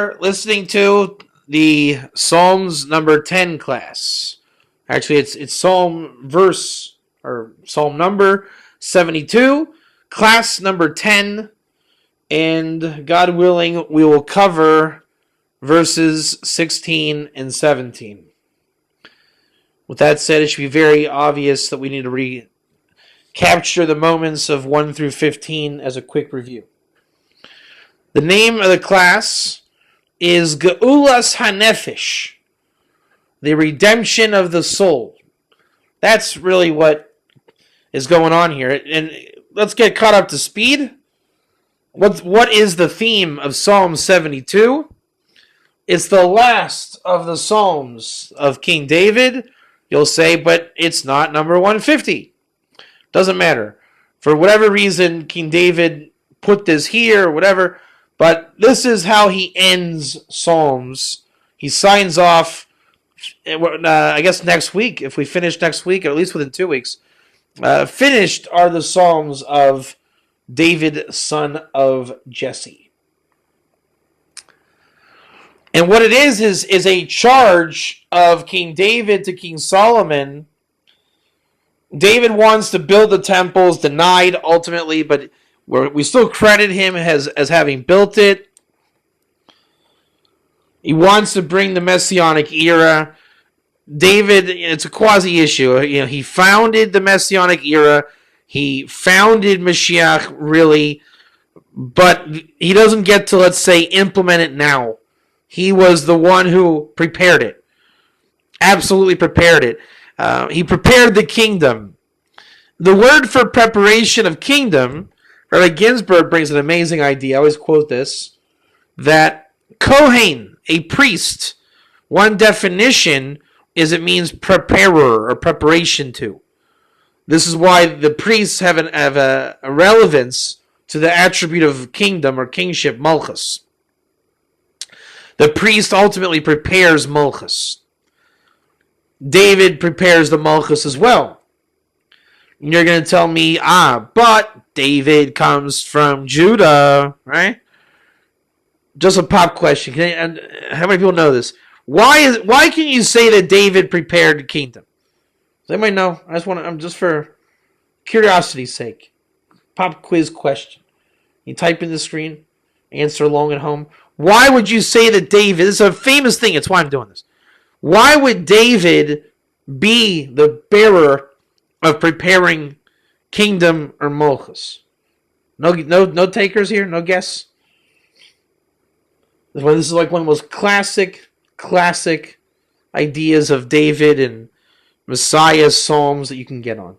are listening to the Psalms number 10 class. Actually, it's Psalm number 72, class number 10, and God willing, we will cover verses 16 and 17. With that said, it should be very obvious that we need to recapture the moments of 1 through 15 as a quick review. The name of the class is Geulas HaNefesh, the redemption of the soul. That's really what is going on here. And let's get caught up to speed. What is the theme of Psalm 72? It's the last of the Psalms of King David. You'll say, but it's not number 150. Doesn't matter. For whatever reason, King David put this here, or whatever. But this is how he ends Psalms. He signs off, I guess next week, if we finish next week, or at least within 2 weeks. Finished are the Psalms of David, son of Jesse. And what it is a charge of King David to King Solomon. David wants to build the temples, denied ultimately, but we still credit him as having built it. He wants to bring the Messianic era. David, it's a quasi-issue. He founded the Messianic era. He founded Moshiach, really, but he doesn't get to, let's say, implement it now. He was the one who prepared it. Absolutely prepared it. He prepared the kingdom. The word for preparation of kingdom, Rabbi Ginsburg brings an amazing idea. I always quote this, that Kohen, a priest, one definition is it means preparer or preparation to. This is why the priests have a relevance to the attribute of kingdom or kingship, malchus. The priest ultimately prepares malchus. David prepares the malchus as well. And you're going to tell me, but David comes from Judah, right? Just a pop question. How many people know this? Why can you say that David prepared the kingdom? Does anybody know? I'm just for curiosity's sake. Pop quiz question. You type in the screen, answer along at home. Why would you say that David, this is a famous thing, it's why I'm doing this. Why would David be the bearer of preparing kingdom or malchus? No takers here? No guess? This is like one of the most classic ideas of David and Messiah's psalms that you can get on.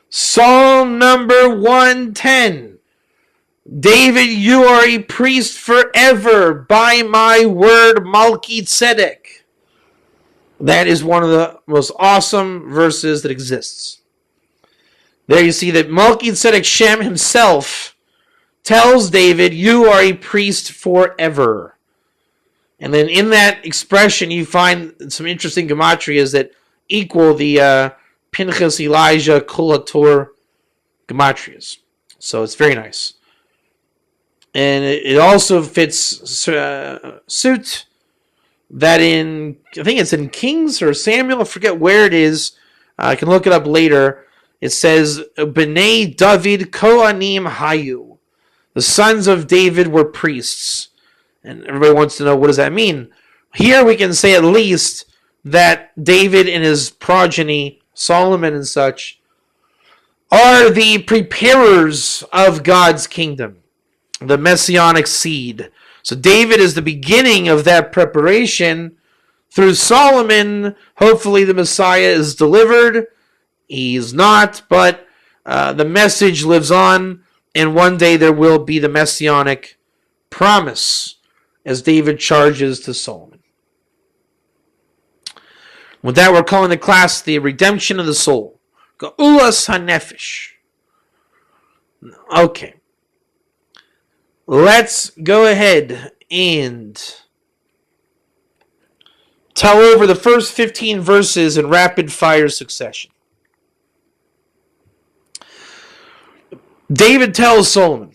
Psalm number 110. David, you are a priest forever by my word, Melchizedek. That is one of the most awesome verses that exists. There you see that Melchizedek Shem himself tells David, you are a priest forever. And then in that expression, you find some interesting gematrias that equal the Pinchas, Elijah, Kulator gematrias. So it's very nice. And it also fits suit that I think it's in Kings or Samuel, I forget where it is. I can look it up later. It says, B'nai David Kohanim Hayu. The sons of David were priests. And everybody wants to know, what does that mean? Here we can say at least that David and his progeny, Solomon and such, are the preparers of God's kingdom, the messianic seed. So David is the beginning of that preparation. Through Solomon, hopefully the Messiah is delivered. He's not, but the message lives on, and one day there will be the messianic promise as David charges to Solomon. With that, we're calling the class the redemption of the soul. Geulas HaNefesh. Okay. Let's go ahead and tell over the first 15 verses in rapid fire succession. David tells Solomon,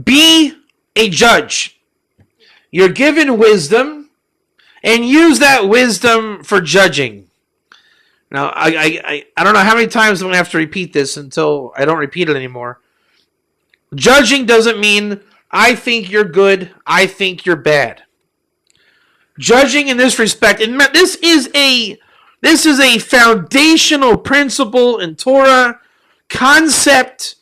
be a judge You're given wisdom, and use that wisdom for judging. Now, I don't know how many times I'm going to have to repeat this until I don't repeat it anymore. Judging doesn't mean I think you're good, I think you're bad. Judging in this respect, and this is a foundational principle in Torah, concept,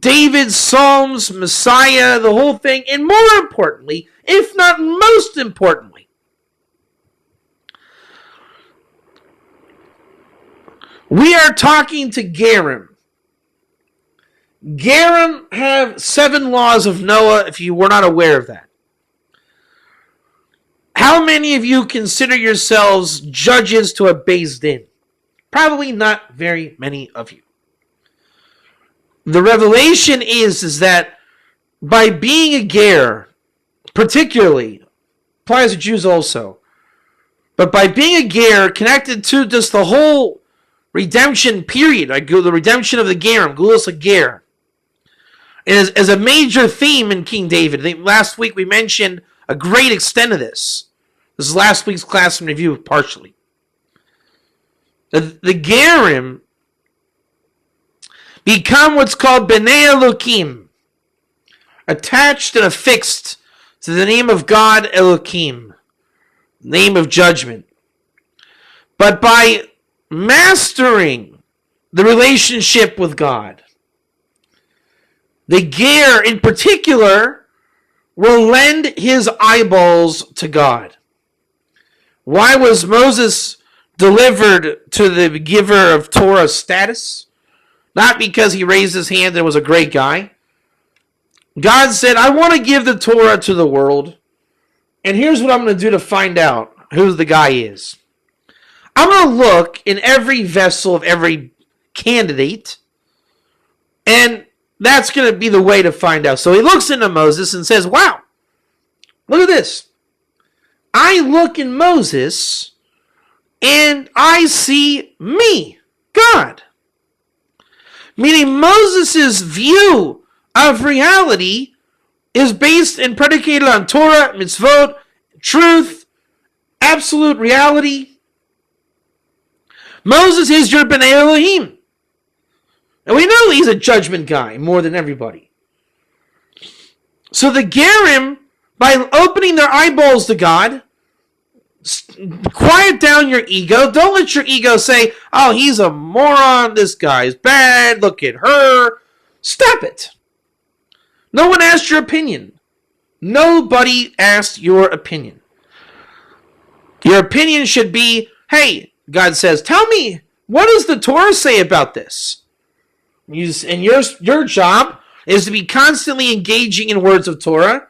David's Psalms, Messiah, the whole thing, and more importantly, if not most importantly, we are talking to Gerim. Gerim have 7 laws of Noah, if you were not aware of that. How many of you consider yourselves judges to a Beis Din? Probably not very many of you. The revelation is that by being a ger, particularly, applies to Jews also, but by being a ger connected to just the whole redemption period, like the redemption of the Gerim, Gulas HaGer, is a major theme in King David. I think last week we mentioned a great extent of this. This is last week's class in review, partially. The Gerim become what's called Bnei Elokim, attached and affixed to the name of God, Elokim, name of judgment. But by mastering the relationship with God, the ger in particular will lend his eyeballs to God. Why was Moses delivered to the giver of Torah status? Not because he raised his hand and was a great guy. God said, I want to give the Torah to the world, and here's what I'm going to do to find out who the guy is. I'm going to look in every vessel of every candidate, and that's going to be the way to find out. So he looks into Moses and says, wow, look at this. I look in Moses, and I see me, God. Meaning Moses' view of reality is based and predicated on Torah, mitzvot, truth, absolute reality. Moses is your Bnei Elohim. And we know he's a judgment guy more than everybody. So the Gerim, by opening their eyeballs to God, quiet down your ego. Don't let your ego say, oh, he's a moron, this guy's bad, look at her. Stop it. No one asked your opinion. Nobody asked your opinion. Your opinion should be, hey, God says, tell me, what does the Torah say about this? And your job is to be constantly engaging in words of Torah,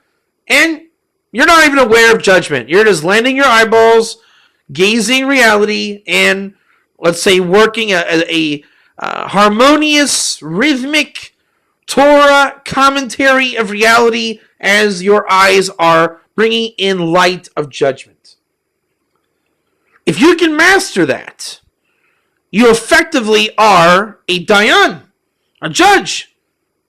and you're not even aware of judgment. You're just lending your eyeballs, gazing reality, and let's say working a harmonious, rhythmic Torah commentary of reality as your eyes are bringing in light of judgment. If you can master that, you effectively are a dayan, a judge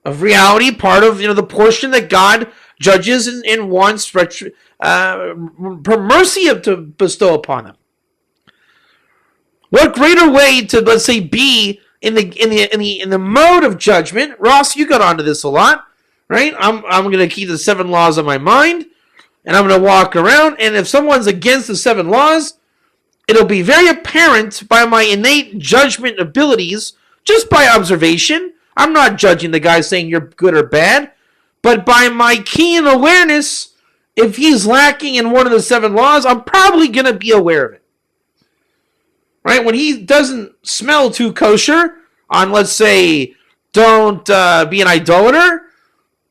of reality, part of the portion that God judges and wants mercy to bestow upon them. What greater way to, let's say, be in the mode of judgment? Ross, you got onto this a lot, right? I'm going to keep the 7 laws on my mind, and I'm going to walk around. And if someone's against the 7 laws, it'll be very apparent by my innate judgment abilities, just by observation. I'm not judging the guy saying you're good or bad, but by my keen awareness, if he's lacking in one of the 7 laws, I'm probably going to be aware of it. Right? When he doesn't smell too kosher on, let's say, don't be an idolater,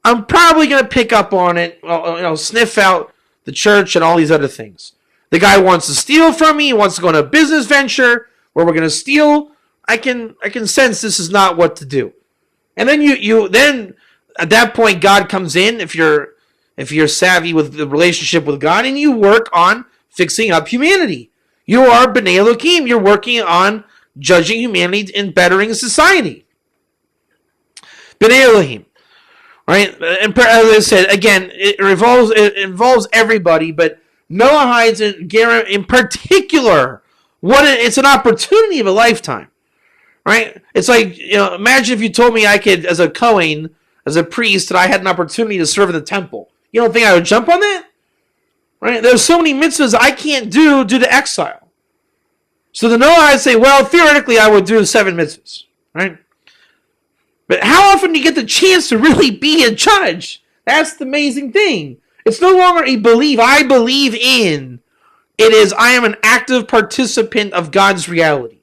I'm probably going to pick up on it, sniff out the church and all these other things. The guy wants to steal from me, he wants to go on a business venture where we're going to steal. I can sense this is not what to do. And then you at that point God comes in if you're savvy with the relationship with God, and you work on fixing up humanity. You are Bnei Elokim. You're working on judging humanity and bettering society. Bnei Elohim. right? And as I said, again, it involves everybody, but Noahides and Gerim in particular, it's an opportunity of a lifetime, right? It's like, imagine if you told me I could, as a Kohen, as a priest, that I had an opportunity to serve in the temple. You don't think I would jump on that? Right? There's so many mitzvahs I can't do due to exile. So the Noahides say, well, theoretically, I would do 7 mitzvahs, right? But how often do you get the chance to really be a judge? That's the amazing thing. It's no longer a belief. I believe in. It is, I am an active participant of God's reality.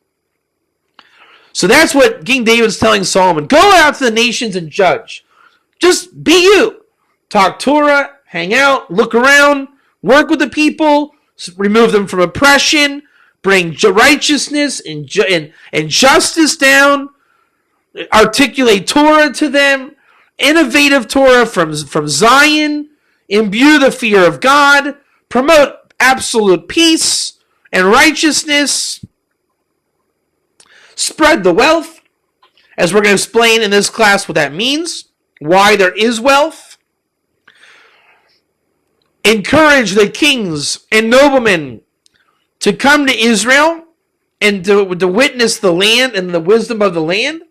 So that's what King David's telling Solomon. Go out to the nations and judge. Just be you. Talk Torah, hang out, look around, work with the people, remove them from oppression, bring righteousness and justice down, articulate Torah to them, innovative Torah from Zion, imbue the fear of God, promote absolute peace and righteousness, spread the wealth, as we're going to explain in this class what that means, why there is wealth. Encourage the kings and noblemen to come to Israel and to witness the land and the wisdom of the land.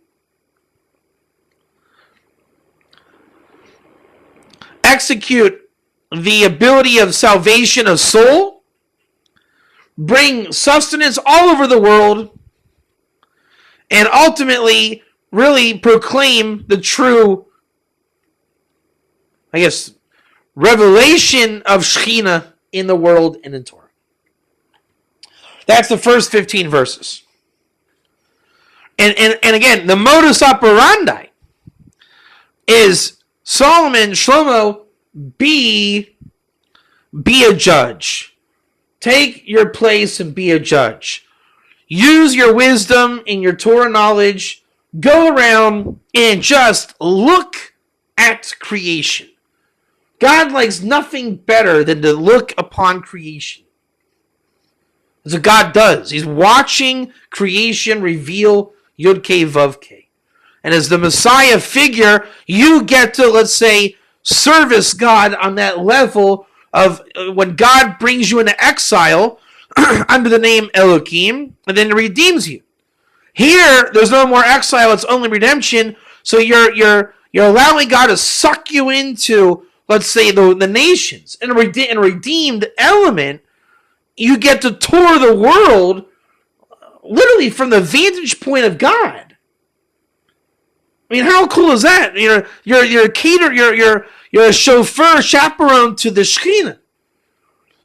Execute the ability of salvation of soul. Bring sustenance all over the world. And ultimately, really proclaim the true, revelation of Shekhinah in the world and in Torah. That's the first 15 verses. And again, the modus operandi is Solomon, Shlomo, be a judge. Take your place and be a judge. Use your wisdom and your Torah knowledge. Go around and just look at creation. God likes nothing better than to look upon creation. That's what God does. He's watching creation reveal Yud-Kei Vav-Kei. And as the Messiah figure, you get to, let's say, service God on that level of when God brings you into exile under the name Elohim and then redeems you. Here, there's no more exile, it's only redemption. So you're allowing God to suck you into, let's say, the nations. And a redeemed element, you get to tour the world literally from the vantage point of God. I mean, how cool is that? You're a caterer, you're a chauffeur, chaperone to the Shekhinah.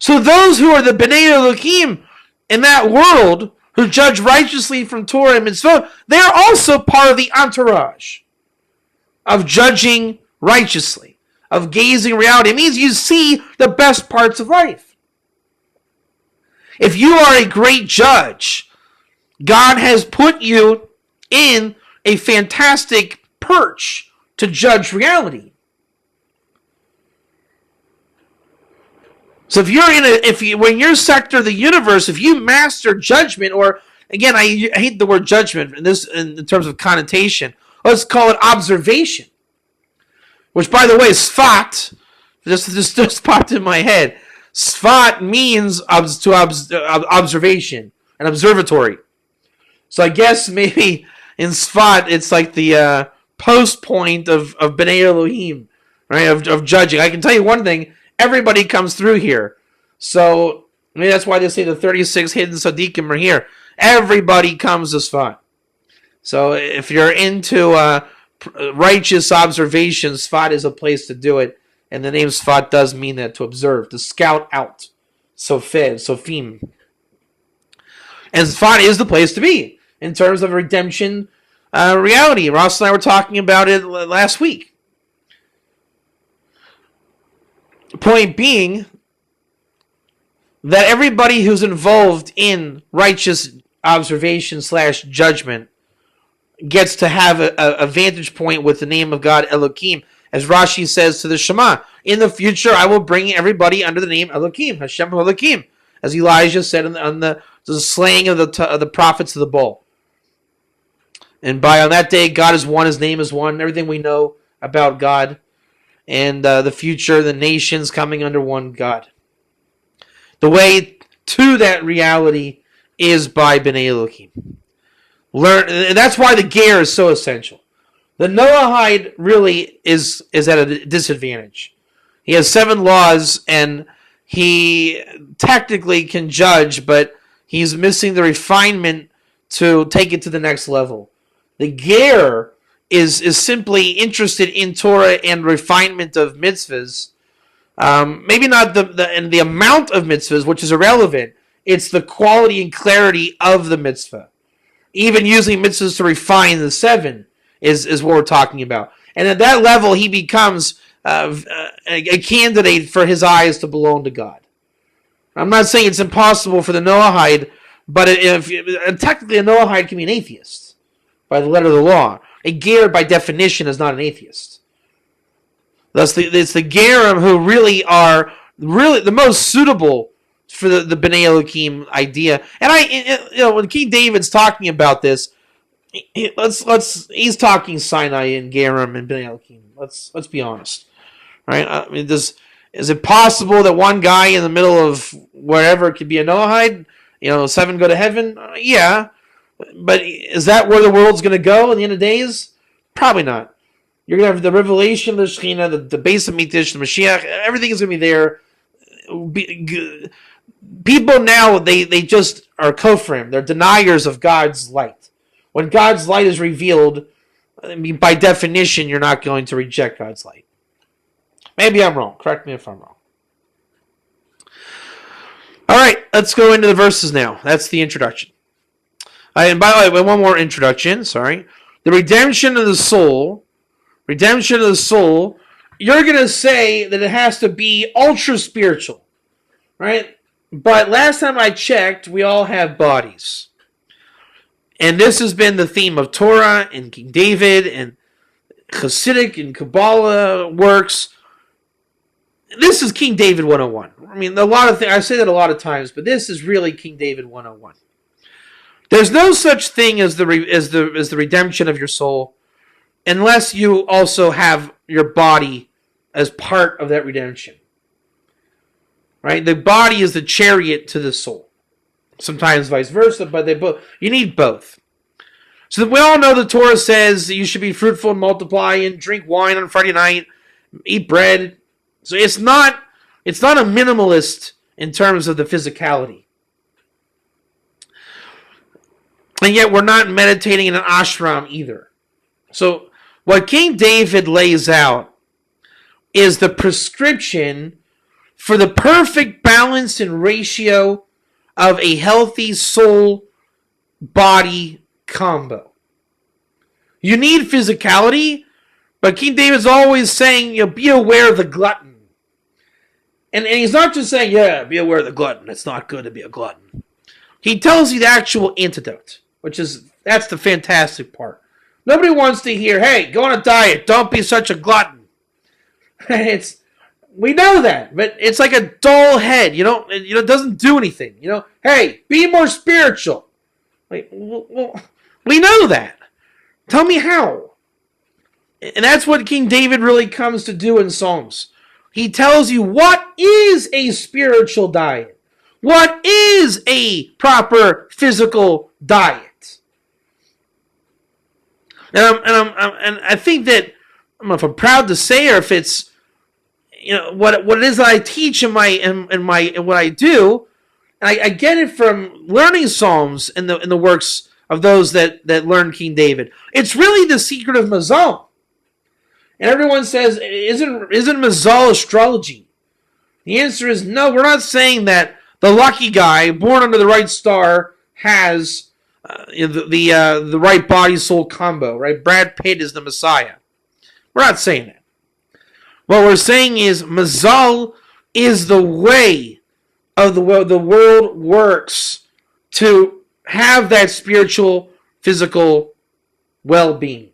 So those who are the Bnei Elohim in that world, who judge righteously from Torah and Mitzvot, they're also part of the entourage of judging righteously, of gazing reality. It means you see the best parts of life. If you are a great judge, God has put you in a fantastic perch to judge reality. So when your sector of the universe, if you master judgment, or again, I hate the word judgment in terms of connotation. Let's call it observation, which, by the way, Sfat just popped in my head. Sfat means observation, an observatory. So I guess maybe in Sfat it's like the post point of Bnei Elohim, right? Of judging. I can tell you one thing. Everybody comes through here. So maybe that's why they say the 36 hidden Sadiqim are here. Everybody comes to Sfat. So if you're into righteous observation, Sfat is a place to do it. And the name Sfat does mean that, to observe, to scout out. Sophim. And Sfat is the place to be in terms of redemption reality. Ross and I were talking about it last week. Point being that everybody who's involved in righteous observation / judgment gets to have a vantage point with the name of God Elohim. As Rashi says to the Shema, in the future I will bring everybody under the name Elohim, Hashem Elohim, as Elijah said on the slaying of the prophets of the Baal. And on that day, God is one, His name is one. Everything we know about God and the future, the nations coming under one God. The way to that reality is by B'nai Elohim. And that's why the ger is so essential. The Noahide really is at a disadvantage. He has 7 laws, and he technically can judge, but he's missing the refinement to take it to the next level. The ger is simply interested in Torah and refinement of mitzvahs. Maybe not the amount of mitzvahs, which is irrelevant. It's the quality and clarity of the mitzvah. Even using mitzvahs to refine the 7 is what we're talking about. And at that level, he becomes a candidate for his eyes to belong to God. I'm not saying it's impossible for the Noahide, but technically a Noahide can be an atheist by the letter of the law. A ger, by definition, is not an atheist. Thus, it's the gerim who really are the most suitable for the B'nai Elohim idea. And when King David's talking about this, he's talking Sinai and gerim and B'nai Elohim. Let's be honest, right? I mean, is it possible that one guy in the middle of wherever could be a Noahide? 7 go to heaven? Yeah. But is that where the world's going to go at the end of days? Probably not. You're going to have the revelation of the Shekhinah, the base of Mitish, the Moshiach. Everything is going to be there. People now, they just are kofrim. They're deniers of God's light. When God's light is revealed, I mean, by definition, you're not going to reject God's light. Maybe I'm wrong. Correct me if I'm wrong. All right, let's go into the verses now. That's the introduction. And by the way, one more introduction. Sorry. The redemption of the soul. Redemption of the soul. You're going to say that it has to be ultra spiritual. Right? But last time I checked, we all have bodies. And this has been the theme of Torah and King David and Hasidic and Kabbalah works. This is King David 101. I mean, a lot of things, I say that a lot of times, but this is really King David 101. There's no such thing as the redemption of your soul unless you also have your body as part of that redemption. Right? The body is the chariot to the soul. Sometimes vice versa, but you need both. So we all know the Torah says you should be fruitful and multiply and drink wine on Friday night, eat bread. So it's not a minimalist in terms of the physicality. And yet we're not meditating in an ashram either. So what King David lays out is the prescription for the perfect balance and ratio of a healthy soul-body combo. You need physicality, but King David's always saying, be aware of the glutton. And he's not just saying, be aware of the glutton. It's not good to be a glutton. He tells you the actual antidote, that's the fantastic part. Nobody wants to hear, hey, go on a diet. Don't be such a glutton. We know that, but it's like a dull head. It doesn't do anything. Hey, be more spiritual. Well, we know that. Tell me how. And that's what King David really comes to do in Psalms. He tells you what is a spiritual diet. What is a proper physical diet? And I think that, I don't know if I'm proud to say or if it's what it is that I teach in what I do. And I get it from learning Psalms in the works of those that learn King David. It's really the secret of Mazal. And everyone says, isn't Mazal astrology? The answer is no. We're not saying that the lucky guy born under the right star has the right body-soul combo, right? Brad Pitt is the Messiah. We're not saying that. What we're saying is Mazal is the way of the world works to have that spiritual, physical well-being.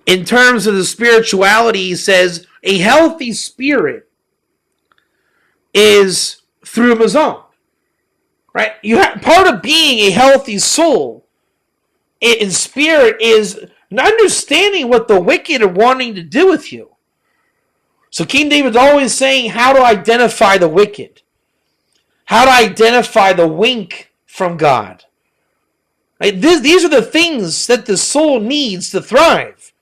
In terms of the spirituality, he says a healthy spirit is through Mazal. Right? Part of being a healthy soul in spirit is and understanding what the wicked are wanting to do with you. So King David's always saying how to identify the wicked, how to identify the wink from God. These are the things that the soul needs to thrive.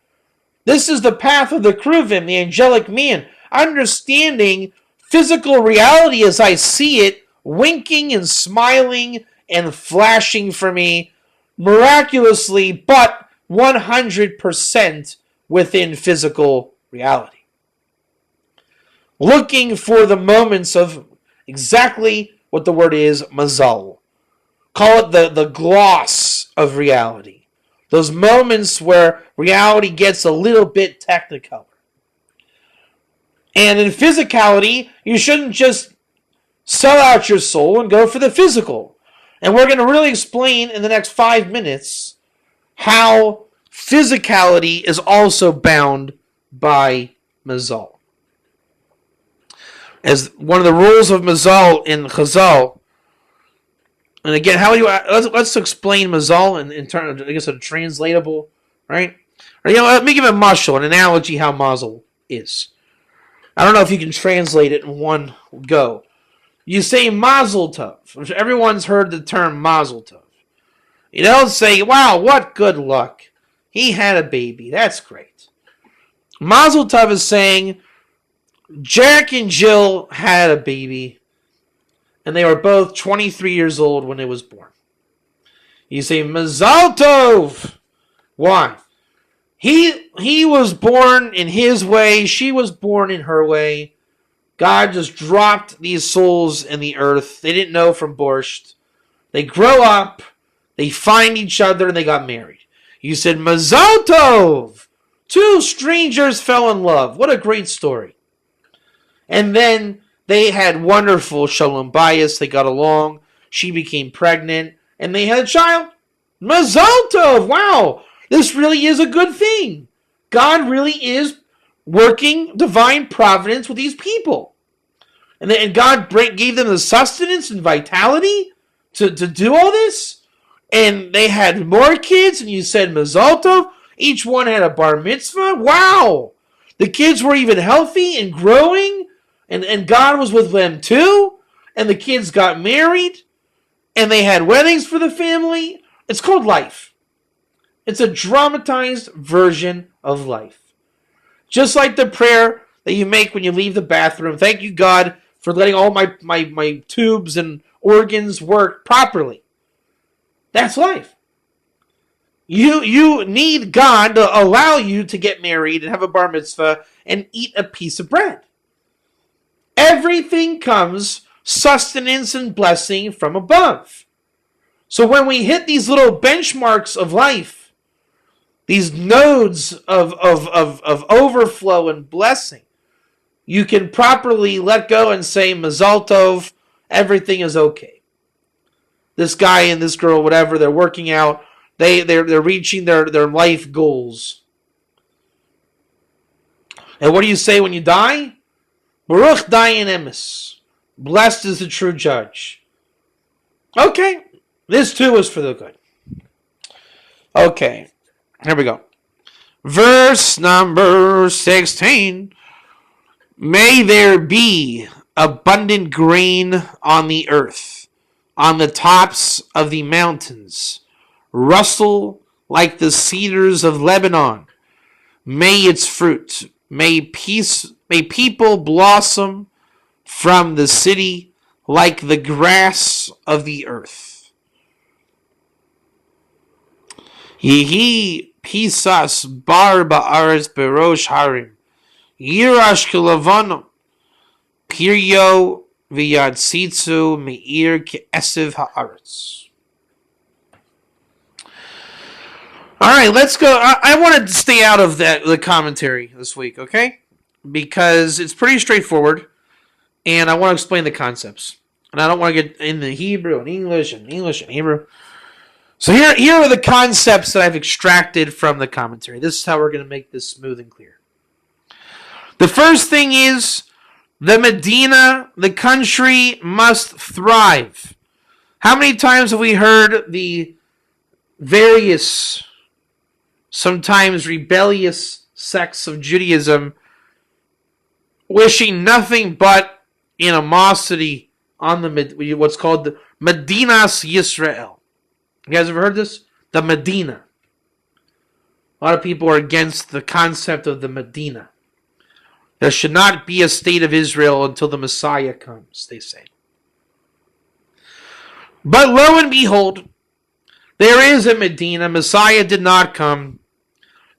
This is the path of the Kruvim, the angelic man, understanding physical reality as I see it, winking and smiling and flashing for me miraculously, but 100% within physical reality. Looking for the moments of exactly what the word is, Mazal. Call it the gloss of reality. Those moments where reality gets a little bit technicolor. And in physicality, you shouldn't just sell out your soul and go for the physical. And we're going to really explain in the next 5 minutes how physicality is also bound by Mazal. As one of the rules of Mazal in Chazal, and again, how do you let's explain Mazal in terms of, I guess, a translatable, right? Or, let me give a mashal, an analogy how Mazal is. I don't know if you can translate it in one go. You say Mazel Tov, which everyone's heard the term Mazel Tov. You don't say, wow, what good luck. He had a baby. That's great. Mazel Tov is saying, Jack and Jill had a baby, and they were both 23 years old when it was born. You say, Mazal Tov. Why? He was born in his way. She was born in her way. God just dropped these souls in the earth. They didn't know from borscht. They grow up. They find each other, and they got married. You said, Mazal Tov. Two strangers fell in love. What a great story. And then they had wonderful shalom bayis. They got along. She became pregnant, and they had a child. Mazal Tov. Wow, this really is a good thing. God really is working divine providence with these people. And God gave them the sustenance and vitality to do all this. And they had more kids, and you said Mazal Tov. Each one had a bar mitzvah. Wow. The kids were even healthy and growing. And God was with them too. And the kids got married. And they had weddings for the family. It's called life. It's a dramatized version of life. Just like the prayer that you make when you leave the bathroom. Thank you, God, for letting all my tubes and organs work properly. That's life. You need God to allow you to get married and have a bar mitzvah and eat a piece of bread. Everything comes sustenance and blessing from above. So when we hit these little benchmarks of life, these nodes of overflow and blessing, you can properly let go and say, Mazal Tov, everything is okay. This guy and this girl, whatever, they're working out, they're reaching their life goals. And what do you say when you die? Baruch dayan emes. Blessed is the true judge. Okay, this too is for the good. Okay, here we go. Verse number 16. May there be abundant grain on the earth, on the tops of the mountains. Rustle like the cedars of Lebanon. May its fruit, may people blossom from the city like the grass of the earth. Yehi pisas bar ba'aretz berosh harim. Yirash kelavano. Piryo v'yadsitzu me'ir ke'esiv ha'aretz. All right, let's go. I wanted to stay out of the commentary this week, okay? Because it's pretty straightforward, and I want to explain the concepts. And I don't want to get into Hebrew and English and Hebrew. So here are the concepts that I've extracted from the commentary. This is how we're going to make this smooth and clear. The first thing is the Medina, the country, must thrive. How many times have we heard the various sometimes rebellious sects of Judaism, wishing nothing but animosity on the what's called the Medinas Yisrael. You guys ever heard this? The Medina. A lot of people are against the concept of the Medina. There should not be a state of Israel until the Messiah comes, they say. But lo and behold, there is a Medina. Messiah did not come.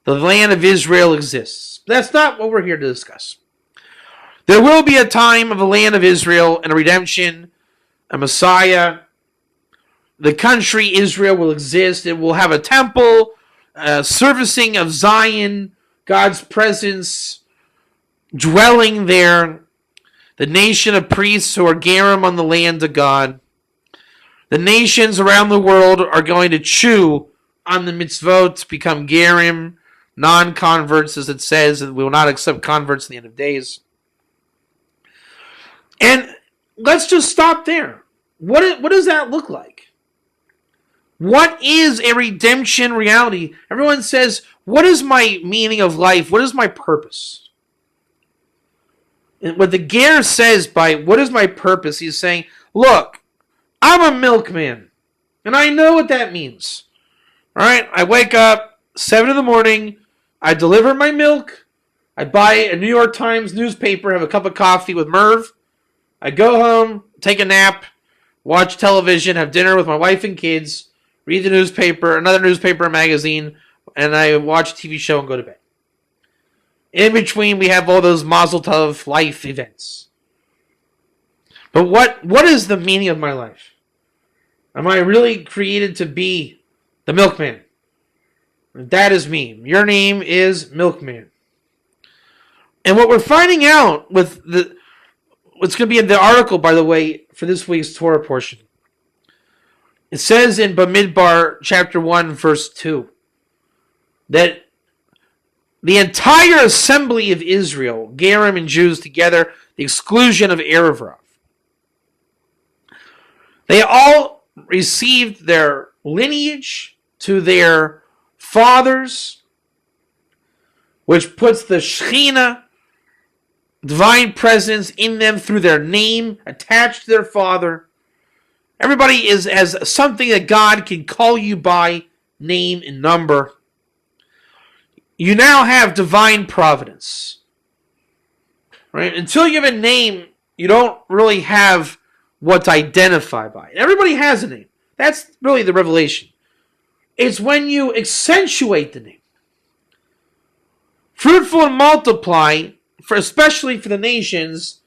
The land of Israel exists. That's not what we're here to discuss. There will be a time of the land of Israel and a redemption, a Messiah. The country Israel will exist. It will have a temple, servicing of Zion, God's presence, dwelling there. The nation of priests who are Gerim on the land of God. The nations around the world are going to chew on the mitzvot to become Gerim, non-converts, as it says, and we will not accept converts at the end of days. And let's just stop there. What does that look like? What is a redemption reality? Everyone says, what is my meaning of life? What is my purpose? And what the Ger says by what is my purpose, he's saying, look, I'm a milkman, and I know what that means. All right, I wake up 7 in the morning, I deliver my milk, I buy a New York Times newspaper, have a cup of coffee with Merv, I go home, take a nap, watch television, have dinner with my wife and kids, read the newspaper, another newspaper and magazine, and I watch a TV show and go to bed. In between, we have all those Mazal Tov life events. But what is the meaning of my life? Am I really created to be the milkman? That is me. Your name is Milkman. And what we're finding out with what's going to be in the article, by the way, for this week's Torah portion. It says in Bamidbar chapter 1, verse 2, that the entire assembly of Israel, Gerim and Jews together, the exclusion of Erev Rav, they all received their lineage to their fathers, which puts the Shekhinah, divine presence, in them through their name, attached to their father. Everybody has something that God can call you by name and number. You now have divine providence. Right? Until you have a name, you don't really have what to identify by. Everybody has a name. That's really the revelation. It's when you accentuate the name. Fruitful and multiply, especially for the nations,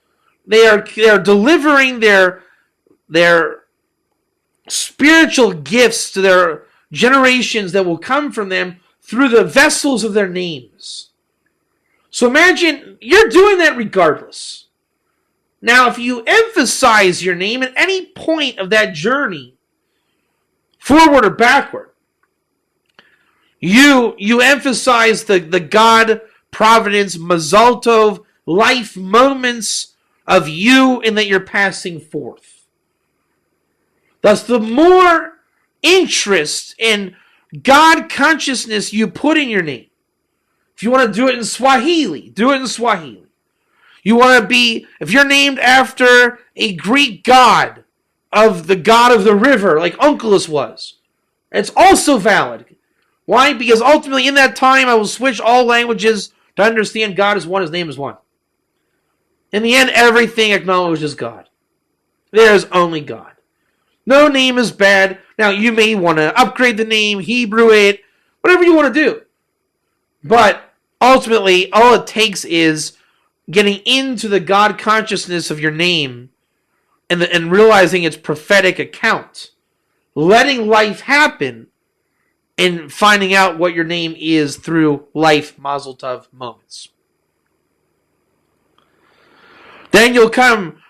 they are delivering their spiritual gifts to their generations that will come from them through the vessels of their names. So imagine, you're doing that regardless. Now, if you emphasize your name at any point of that journey, forward or backward, you emphasize the God, providence, Mazal Tov, life moments of you and that you're passing forth. Thus, the more interest in God consciousness you put in your name, if you want to do it in Swahili, do it in Swahili. You want to be, if you're named after a Greek god of the god of the river, like Onkelos was, it's also valid. Why? Because ultimately in that time I will switch all languages to understand God is one, his name is one. In the end, everything acknowledges God. There is only God. No name is bad. Now, you may want to upgrade the name, Hebrew it, whatever you want to do. But ultimately, all it takes is getting into the God consciousness of your name and realizing its prophetic account. Letting life happen and finding out what your name is through life Mazal Tov moments. Then you'll come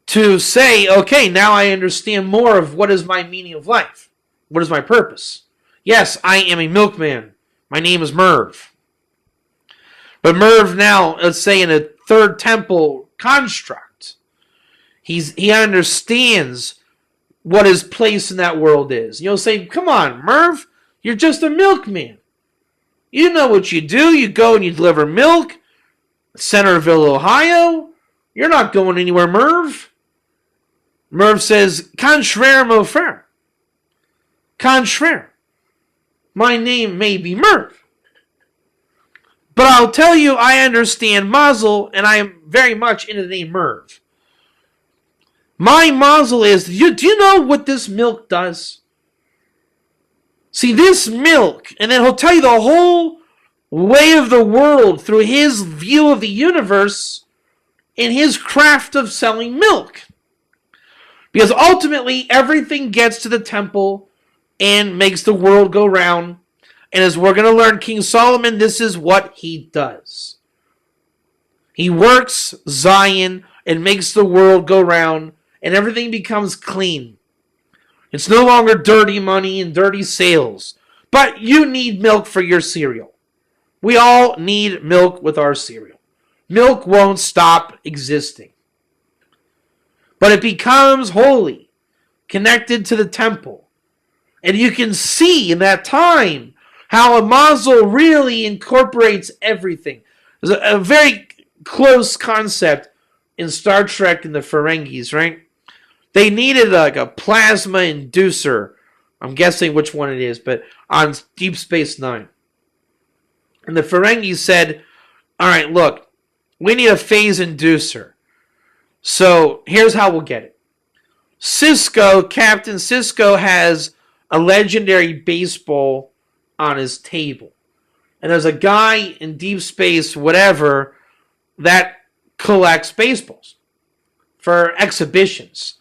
to say, okay, now I understand more of what is my meaning of life. What is my purpose? Yes, I am a milkman. My name is Merv. But Merv now, let's say in a third temple construct, he understands what his place in that world is. You'll say, come on, Merv, you're just a milkman. You know what you do. You go and you deliver milk. Centerville, Ohio. You're not going anywhere, Merv. Merv says, contraire, mon frère. Contraire. My name may be Merv. But I'll tell you, I understand Mazal, and I am very much into the name Merv. My Mazal is, do you know what this milk does? See, this milk, and then he'll tell you the whole way of the world through his view of the universe in his craft of selling milk. Because ultimately, everything gets to the temple and makes the world go round. And as we're going to learn, King Solomon, this is what he does. He works Zion and makes the world go round, and everything becomes clean. It's no longer dirty money and dirty sales. But you need milk for your cereal. We all need milk with our cereal. Milk won't stop existing. But it becomes holy, connected to the temple. And you can see in that time how a Mazal really incorporates everything. There's a very close concept in Star Trek and the Ferengis, right? They needed like a plasma inducer. I'm guessing which one it is, but on Deep Space Nine. And the Ferengi said, all right, look, we need a phase inducer. So here's how we'll get it. Captain Sisko has a legendary baseball on his table. And there's a guy in deep space, whatever, that collects baseballs for exhibitions.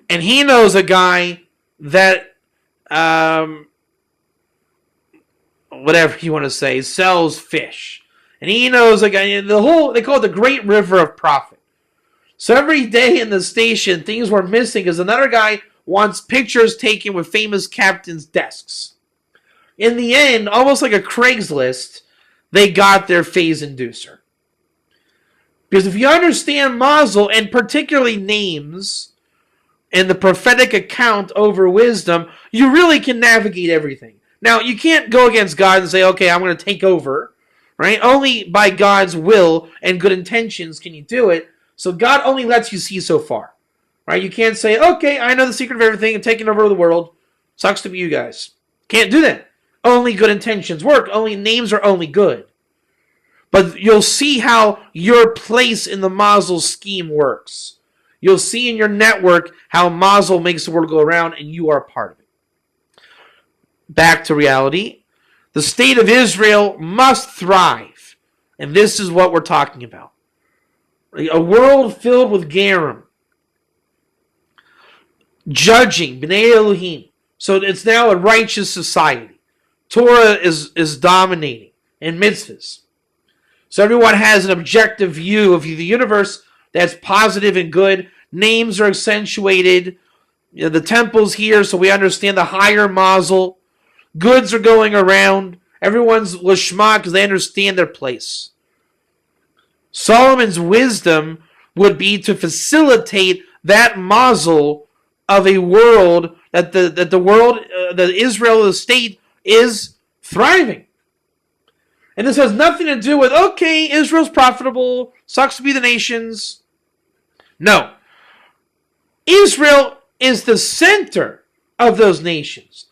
And he knows a guy that, whatever you want to say, sells fish. And he knows a guy, they call it the Great River of Profit. So every day in the station, things were missing because another guy wants pictures taken with famous captains' desks. In the end, almost like a Craigslist, they got their phase inducer. Because if you understand Mazal, and particularly names, and the prophetic account over wisdom, you really can navigate everything. Now, you can't go against God and say, okay, I'm going to take over, right? Only by God's will and good intentions can you do it. So God only lets you see so far, right? You can't say, okay, I know the secret of everything and taking over the world. Sucks to be you guys. Can't do that. Only good intentions work. Only names are only good. But you'll see how your place in the Mazal scheme works. You'll see in your network how Mazal makes the world go around and you are a part of it. Back to reality. The state of Israel must thrive. And this is what we're talking about. A world filled with Gerim. Judging, B'nai Elohim. So it's now a righteous society. Torah is dominating in mitzvahs. So everyone has an objective view of the universe that's positive and good. Names are accentuated. You know, the temple's here, so we understand the higher Mazal. Goods are going around. Everyone's lishma because they understand their place. Solomon's wisdom would be to facilitate that Mazal of a world that Israel, the state, is thriving. And this has nothing to do with, okay, Israel's profitable, sucks to be the nations. No. Israel is the center of those nations.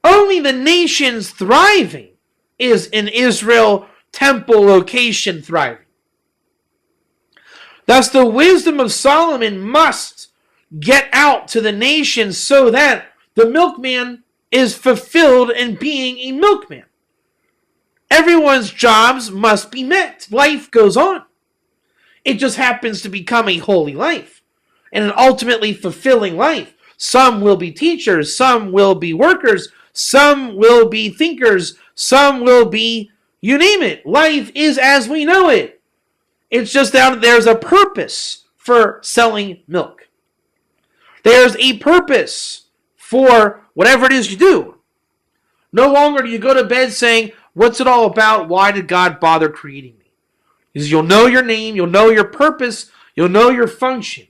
Only the nations thriving is in Israel temple location thriving. Thus, the wisdom of Solomon must get out to the nations so that the milkman is fulfilled in being a milkman. Everyone's jobs must be met. Life goes on. It just happens to become a holy life and an ultimately fulfilling life. Some will be teachers, some will be workers, some will be thinkers, some will be, you name it. Life is as we know it. It's just that there's a purpose for selling milk. There's a purpose for whatever it is you do. No longer do you go to bed saying, what's it all about? Why did God bother creating me? Because you'll know your name, you'll know your purpose, you'll know your function.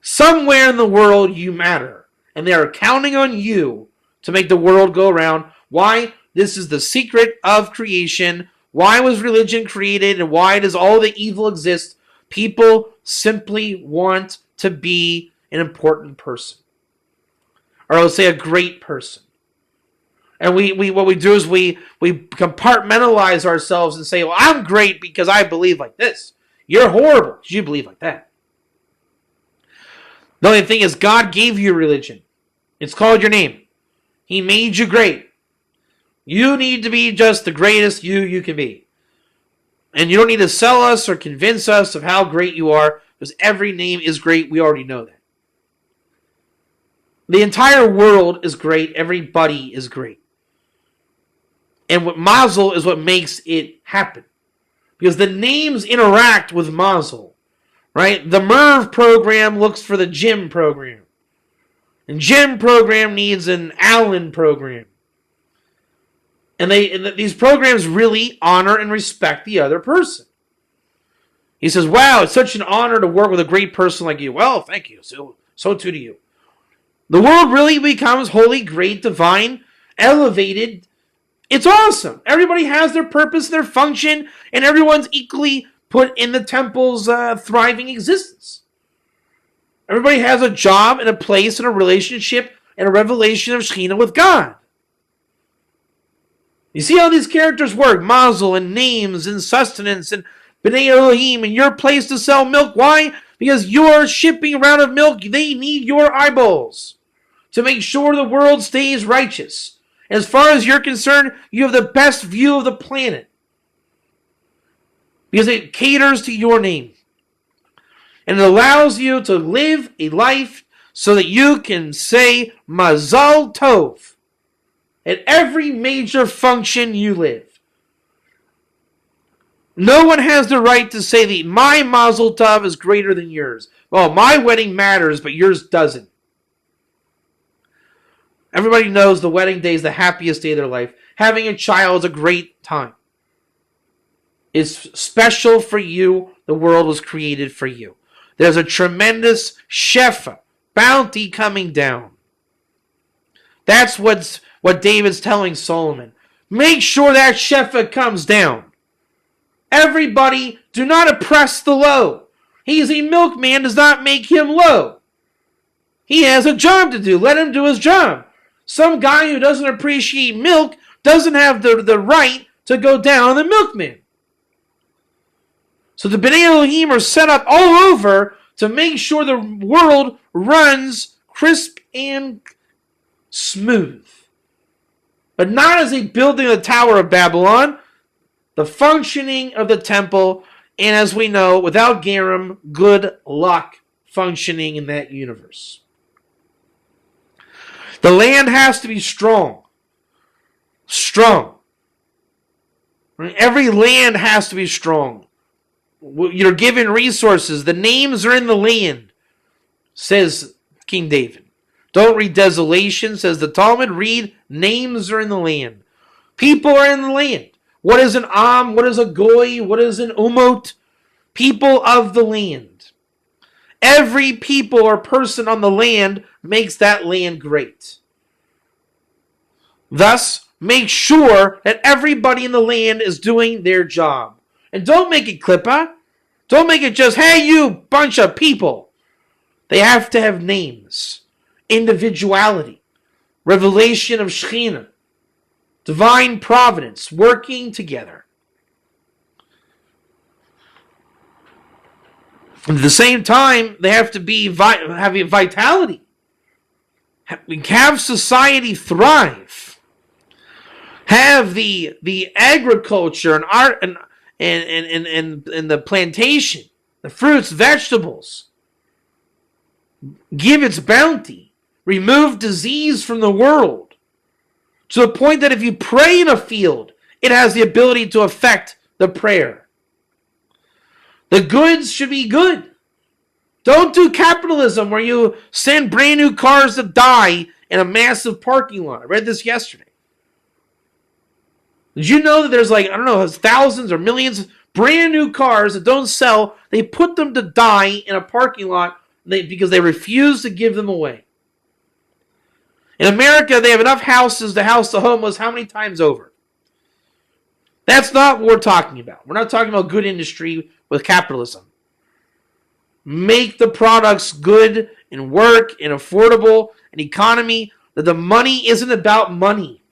Somewhere in the world you matter. And they are counting on you to make the world go around. Why? This is the secret of creation. Why was religion created and why does all the evil exist? People simply want to be an important person. Or I would say a great person. And what we do is we compartmentalize ourselves and say, well, I'm great because I believe like this. You're horrible because you believe like that. The only thing is God gave you religion. It's called your name. He made you great. You need to be just the greatest you can be. And you don't need to sell us or convince us of how great you are, because every name is great. We already know that. The entire world is great. Everybody is great. And what Mazal is what makes it happen. Because the names interact with Mazal. Right? The MERV program looks for the gym program. And gym program needs an Allen program. And these programs really honor and respect the other person. He says, wow, it's such an honor to work with a great person like you. Well, thank you. So too to you. The world really becomes holy, great, divine, elevated. It's awesome. Everybody has their purpose, their function, and everyone's equally put in the temple's thriving existence. Everybody has a job and a place and a relationship and a revelation of Shekhinah with God. You see how these characters work? Mazal and names and sustenance and B'nai Elohim and your place to sell milk. Why? Because you're shipping a round of milk. They need your eyeballs to make sure the world stays righteous. As far as you're concerned, you have the best view of the planet. Because it caters to your name. And it allows you to live a life so that you can say Mazal Tov at every major function you live. No one has the right to say that my Mazal Tov is greater than yours. Well, my wedding matters, but yours doesn't. Everybody knows the wedding day is the happiest day of their life. Having a child is a great time. It's special for you. The world was created for you. There's a tremendous shefa, bounty coming down. That's what David's telling Solomon. Make sure that shefa comes down. Everybody, do not oppress the low. He is a milkman, does not make him low. He has a job to do. Let him do his job. Some guy who doesn't appreciate milk doesn't have the right to go down on the milkman. So the B'nai Elohim are set up all over to make sure the world runs crisp and smooth. But not as a building of the Tower of Babylon, the functioning of the temple, and as we know, without Gerim, good luck functioning in that universe. The land has to be strong. Strong. Every land has to be strong. You're given resources. The names are in the land, says King David. Don't read desolation, says the Talmud. Read names are in the land. People are in the land. What is an Am? What is a Goy? What is an Umot? People of the land. Every people or person on the land makes that land great. Thus, make sure that everybody in the land is doing their job. And don't make it klippah. Don't make it just, hey, you bunch of people. They have to have names, individuality, revelation of Shekhinah, divine providence, working together. At the same time, they have to be having vitality. Have society thrive. Have the agriculture and art and the plantation, the fruits, vegetables. Give its bounty. Remove disease from the world. To the point that if you pray in a field, it has the ability to affect the prayer. The goods should be good. Don't do capitalism where you send brand new cars to die in a massive parking lot. I read this yesterday. Did you know that there's thousands or millions of brand new cars that don't sell? They put them to die in a parking lot because they refuse to give them away. In America, they have enough houses to house the homeless how many times over? That's not what we're talking about. We're not talking about good industry with capitalism. Make the products good and work and affordable, an economy that the money isn't about money.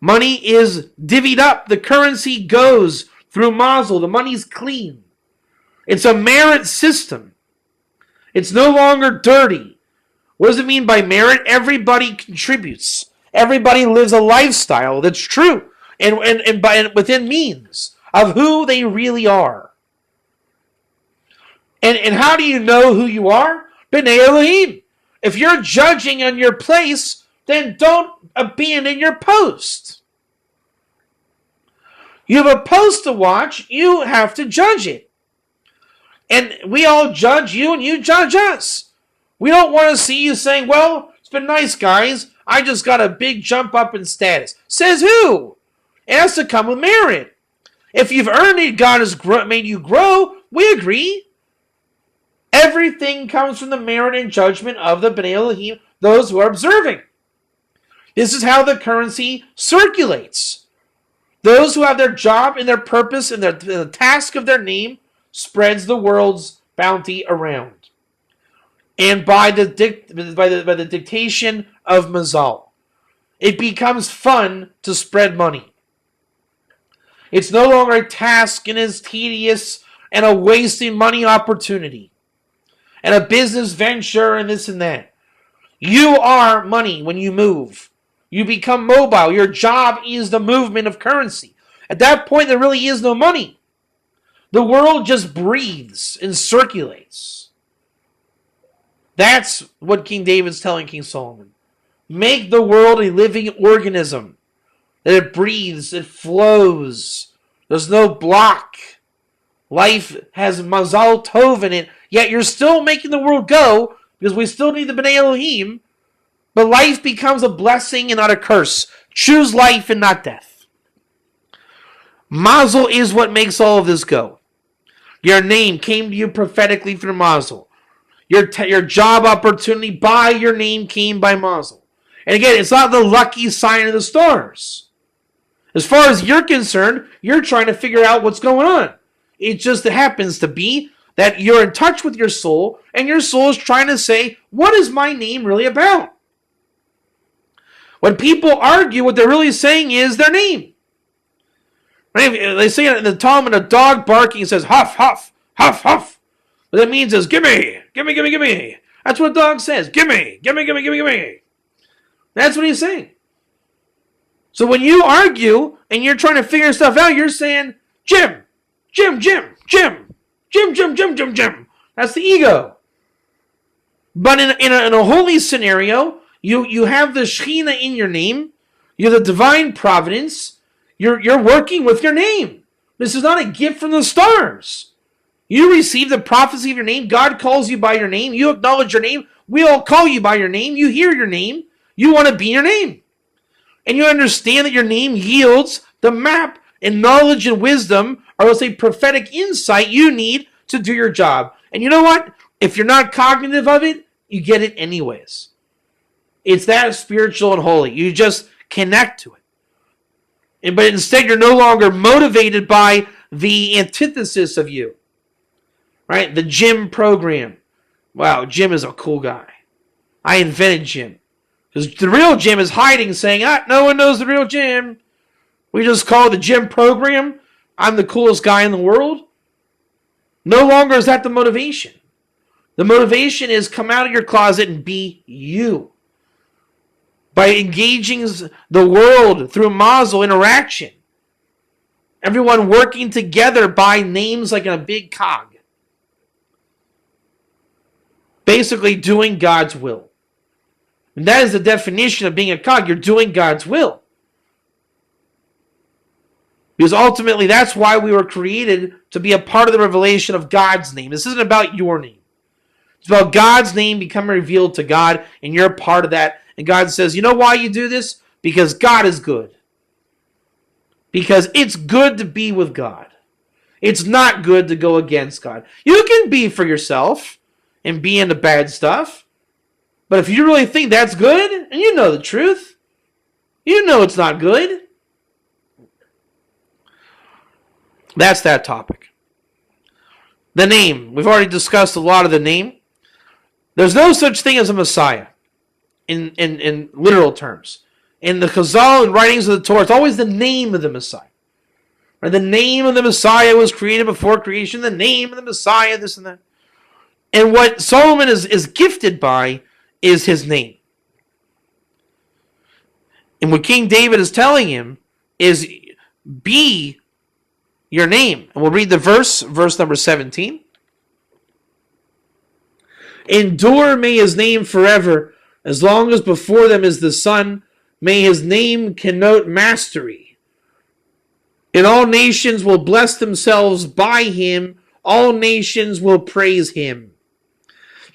Money is divvied up. The currency goes through Mazal. The money's clean. It's a merit system. It's no longer dirty. What does it mean by merit? Everybody contributes. Everybody lives a lifestyle that's true and within means of who they really are. And how do you know who you are? B'nai Elohim. If you're judging on your place, then don't abandon your post. You have a post to watch, you have to judge it. And we all judge you and you judge us. We don't want to see you saying, well, it's been nice, guys. I just got a big jump up in status. Says who? It has to come with merit. If you've earned it, God has made you grow, we agree. Everything comes from the merit and judgment of the B'nai Elohim, those who are observing. This is how the currency circulates. Those who have their job and their purpose and the task of their name spreads the world's bounty around. And by the dictation of Mazal, it becomes fun to spread money. It's no longer a task and is tedious and a wasting money opportunity and a business venture and this and that. You are money when you move. You become mobile. Your job is the movement of currency. At that point, there really is no money. The world just breathes and circulates. That's what King David's telling King Solomon. Make the world a living organism. That it breathes, it flows. There's no block. Life has Mazal Tov in it, yet you're still making the world go because we still need the B'nai Elohim. But life becomes a blessing and not a curse. Choose life and not death. Mazal is what makes all of this go. Your name came to you prophetically through Mazal. Your job opportunity by your name came by Mazal. And again, it's not the lucky sign of the stars. As far as you're concerned, you're trying to figure out what's going on. It just happens to be that you're in touch with your soul, and your soul is trying to say, what is my name really about? When people argue, what they're really saying is their name. Right? They say in the Talmud, a dog barking says, huff, huff, huff, huff. What that means is, gimme, gimme, gimme, gimme. That's what a dog says, gimme, gimme, gimme, gimme, gimme. That's what he's saying. So when you argue and you're trying to figure stuff out, you're saying, Jim, Jim, Jim, Jim, Jim, Jim, Jim, Jim, Jim. That's the ego. But in a holy scenario, you have the Shekhinah in your name. You're the divine providence. You're working with your name. This is not a gift from the stars. You receive the prophecy of your name. God calls you by your name. You acknowledge your name. We all call you by your name. You hear your name. You want to be your name. And you understand that your name yields the map and knowledge and wisdom, or let's say prophetic insight you need to do your job. And you know what? If you're not cognitive of it, you get it anyways. It's that spiritual and holy. You just connect to it. But instead, you're no longer motivated by the antithesis of you. Right? The Jim program. Wow, Jim is a cool guy. I invented Jim. Because the real Jim is hiding, saying, no one knows the real Jim. We just call it the Jim program. I'm the coolest guy in the world. No longer is that the motivation. The motivation is come out of your closet and be you. By engaging the world through Mazal interaction. Everyone working together by names like in a big cog. Basically doing God's will. And that is the definition of being a cog. You're doing God's will. Because ultimately, that's why we were created, to be a part of the revelation of God's name. This isn't about your name. It's about God's name becoming revealed to God, and you're a part of that. And God says, you know why you do this? Because God is good. Because it's good to be with God. It's not good to go against God. You can be for yourself and be into bad stuff. But if you really think that's good, and you know the truth, you know it's not good. That's that topic. The name. We've already discussed a lot of the name. There's no such thing as a Messiah in literal terms. In the Chazal and writings of the Torah, it's always the name of the Messiah. Right? The name of the Messiah was created before creation. The name of the Messiah, this and that. And what Solomon is gifted by is his name. And what King David is telling him is, be your name. And we'll read the verse number 17. Endure may his name forever, as long as before them is the sun. May his name connote mastery. And all nations will bless themselves by him. All nations will praise him.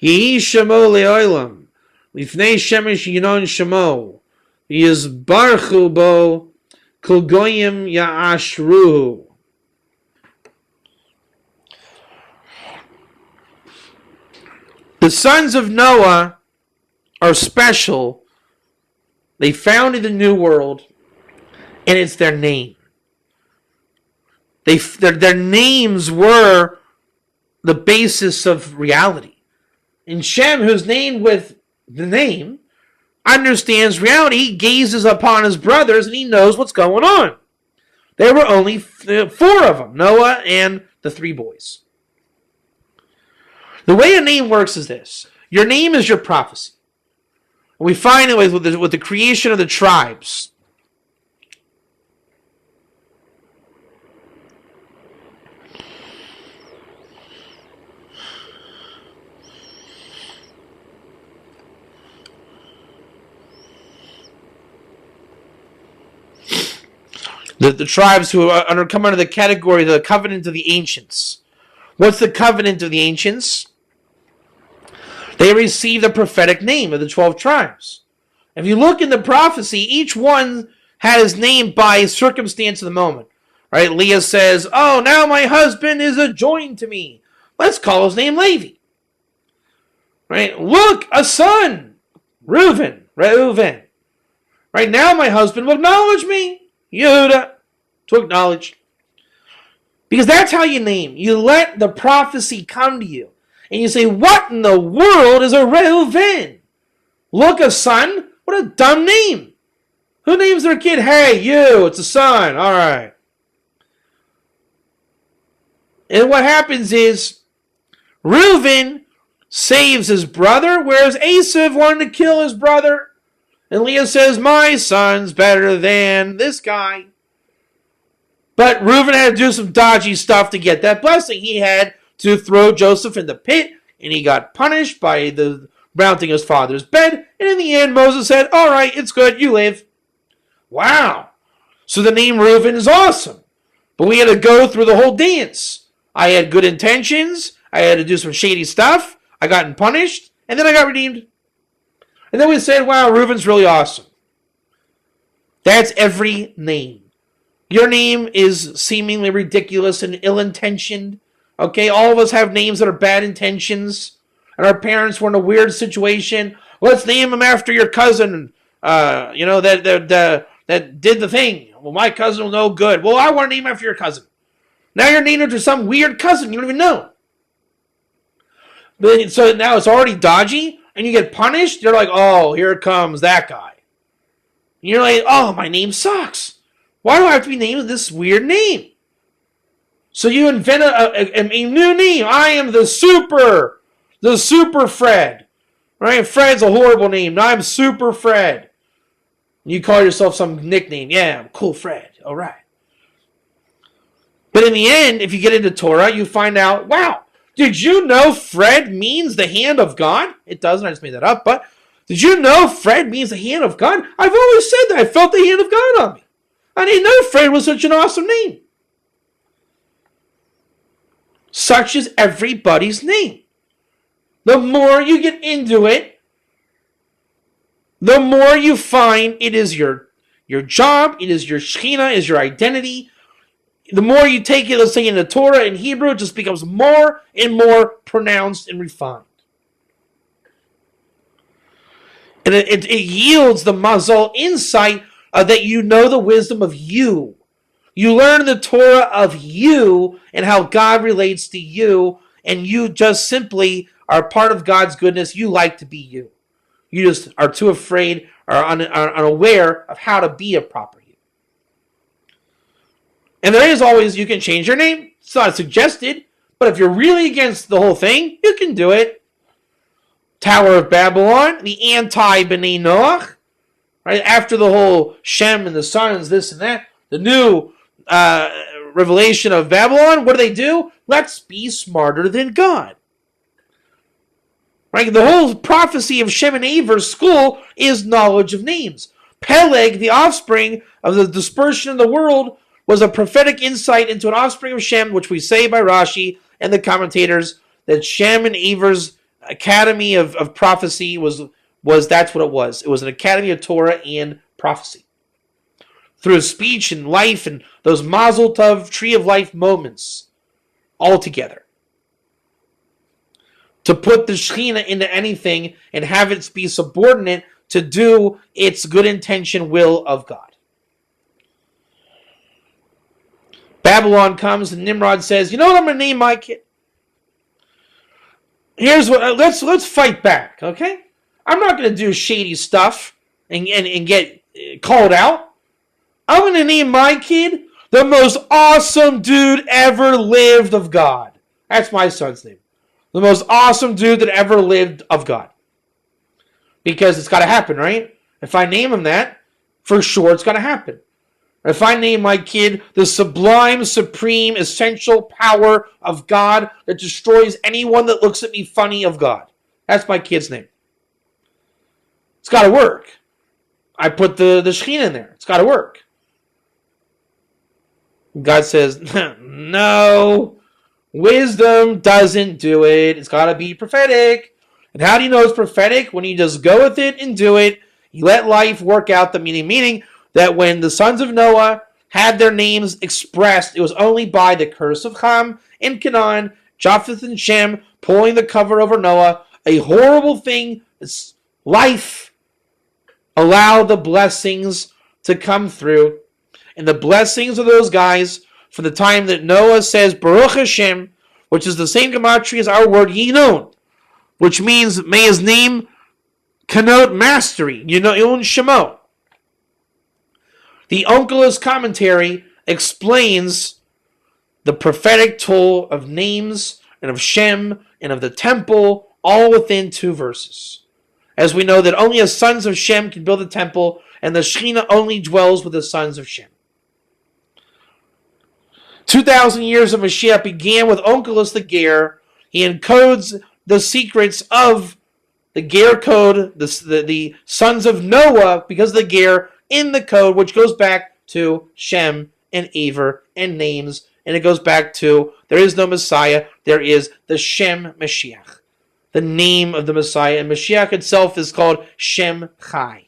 Yehi shemo le'olam, lifnei shemesh yinon shemo, yizbarchu bo, kol goyim ya'ashruhu. The sons of Noah are special. They founded the new world, and it's their name. Their names were the basis of reality. And Shem, who's named with the name, understands reality. He gazes upon his brothers, and he knows what's going on. There were only 4 of them, Noah and the 3 boys. The way a name works is this. Your name is your prophecy. We find it with the creation of the tribes. The tribes who come under the category of the covenant of the ancients. What's the covenant of the ancients? They received the prophetic name of the 12 tribes. If you look in the prophecy, each one had his name by circumstance of the moment. Right? Leah says, "Oh, now my husband is joined to me. Let's call his name Levi." Right? Look, a son, Reuven. Right now my husband will acknowledge me. Yehuda, to acknowledge. Because that's how you name. You let the prophecy come to you. And you say, what in the world is a Reuven? Look, a son? What a dumb name. Who names their kid? Hey, you, it's a son. All right. And what happens is, Reuven saves his brother, whereas Esav wanted to kill his brother. And Leah says, my son's better than this guy. But Reuven had to do some dodgy stuff to get that blessing. He had to throw Joseph in the pit, and he got punished by the mounting his father's bed. And in the end, Moses said, all right, it's good, you live. Wow. So the name Reuven is awesome. But we had to go through the whole dance. I had good intentions. I had to do some shady stuff. I got punished, and then I got redeemed. And then we said, wow, Reuven's really awesome. That's every name. Your name is seemingly ridiculous and ill-intentioned. Okay, all of us have names that are bad intentions. And our parents were in a weird situation. Let's name him after your cousin, that did the thing. Well, my cousin was no good. Well, I want to name him after your cousin. Now you're named after some weird cousin you don't even know. So now it's already dodgy, and you get punished. You're like, oh, here comes that guy. And you're like, oh, my name sucks. Why do I have to be named this weird name? So you invent a new name. I am the super Fred. Right? Fred's a horrible name. Now I'm Super Fred. You call yourself some nickname. Yeah, I'm Cool Fred. All right. But in the end, if you get into Torah, you find out, wow, did you know Fred means the hand of God? It doesn't. I just made that up. But did you know Fred means the hand of God? I've always said that. I felt the hand of God on me. I didn't know Fred was such an awesome name. Such is everybody's name. The more you get into it, the more you find it is your job, it is your Shekhinah, it is your identity. The more you take it, let's say in the Torah, in Hebrew, it just becomes more and more pronounced and refined. And it yields the Mazal insight that you know the wisdom of you. You learn the Torah of you and how God relates to you, and you just simply are part of God's goodness. You like to be you. You just are too afraid or unaware of how to be a proper you. And there is always, you can change your name. It's not suggested, but if you're really against the whole thing, you can do it. Tower of Babylon, the anti-B'nai Noach, right? After the whole Shem and the sons, this and that, the new revelation of Babylon, what do? Let's be smarter than God. Right? The whole prophecy of Shem and Aver's school is knowledge of names. Peleg, the offspring of the dispersion of the world, was a prophetic insight into an offspring of Shem, which we say by Rashi and the commentators that Shem and Aver's academy of prophecy was that's what it was. It was an academy of Torah and prophecy. Through speech and life and those Mazal Tov, tree of life moments all together. To put the Shekhinah into anything and have it be subordinate to do its good intention will of God. Babylon comes and Nimrod says, you know what I'm going to name my kid? Here's what, let's fight back, okay? I'm not going to do shady stuff and get called out. I'm going to name my kid the most awesome dude ever lived of God. That's my son's name. The most awesome dude that ever lived of God. Because it's got to happen, right? If I name him that, for sure it's going to happen. If I name my kid the sublime, supreme, essential power of God that destroys anyone that looks at me funny of God. That's my kid's name. It's got to work. I put the Shekhinah in there. It's got to work. God says, no, wisdom doesn't do it. It's got to be prophetic. And how do you know it's prophetic? When you just go with it and do it. You let life work out the meaning that when the sons of Noah had their names expressed, it was only by the curse of Ham and Canaan, Japheth and Shem pulling the cover over Noah. A horrible thing. It's life. Allow the blessings to come through. And the blessings of those guys from the time that Noah says Baruch Hashem, which is the same gematria as our word Yinon, which means may his name connote mastery. Yon Shemo. The Onkelos commentary explains the prophetic toll of names and of Shem and of the temple all within 2 verses. As we know that only the sons of Shem can build the temple and the Shekhinah only dwells with the sons of Shem. 2,000 years of Moshiach began with Onkelos the Ger. He encodes the secrets of the Ger code, the sons of Noah, because of the Ger, in the code, which goes back to Shem and Aver and names, and it goes back to there is no Messiah, there is the Shem Mashiach, the name of the Messiah, and Mashiach itself is called Shem Chai.